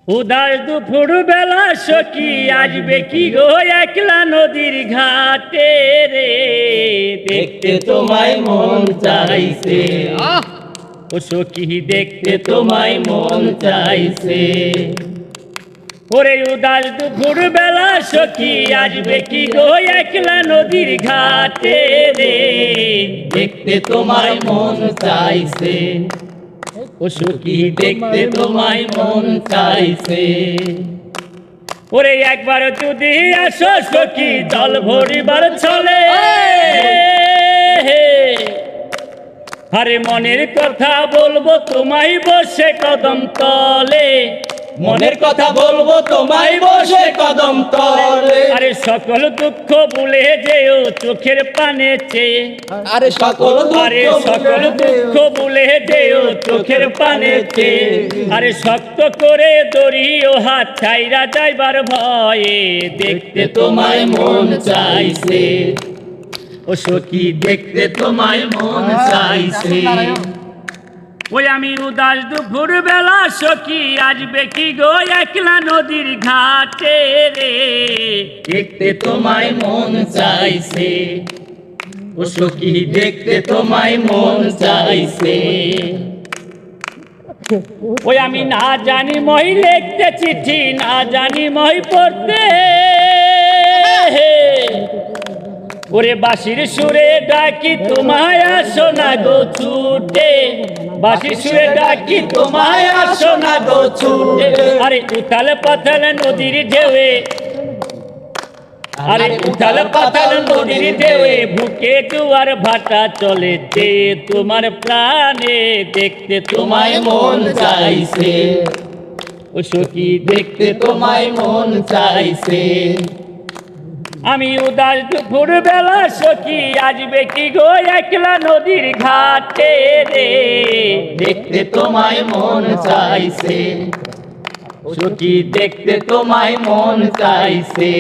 উদাস দুপুর বেলা সখী আসবে কি গো একলা নদীর ঘাটে রে, দেখতে তোমায় মন চাইছে। ও সখী দেখতে তোমায় মন চাইছে। ওরে উদাস দুপুর বেলা সখী আসবে কি গো একলা নদীর ঘাটে রে, দেখতে তোমায় মন চাইছে। ও সখী দেখতে তোমায় মন চাইছে। ওরে একবার যদি আসো সখী জল ভরিবার চলে, আরে মনের কথা বলবো তোমায় বসে কদম তলে, মনের কথা বলবো তোমায় বসে কদম তলে। আরে সকল দুঃখ ভুলে যেও চোখের পানে চেয়ে, আরে সকল দুঃখ ভুলে যেও চোখের পানে চেয়ে। আরে শক্ত করে দড়ি ও হাত ছাইরা যাইবার ভয়ে, দেখতে তোমায় মন চাইছে। ও সখী দেখতে তোমায় মন চাইছে। ওই আমি উদাস দুপুর বেলা সখী আসবে কি গো একলা নদীর ঘাটে রে, দেখতে তোমায় মন চাইছে। ও সখী দেখতে তোমায় মন চাইছে। ওই আমি না জানি মই লিখতে চিঠি, না জানি মই পড়তে, ওরে বাঁশির সুরে ডাকি তোমায় আসো না গো ছুটে, বাঁশির সুরে ডাকি তোমায় আসো না গো ছুটে। আরে উথাল পাথাল নদীর ঢেউয়ে, আরে উথাল পাথাল নদীর ঢেউয়ে বুকে জোয়ার ভাটা চলেছে তোমার প্রাণে, দেখতে তোমায় মন চাইছে। ও সখী দেখতে তোমায় মন চাইছে। আমি উদাস দুপুর বেলা সখী আসবে কি গো একলা নদীর ঘাটে রে, দেখতে তোমায় মন চাইছে। সখী দেখতে তোমায় মন চাইছে।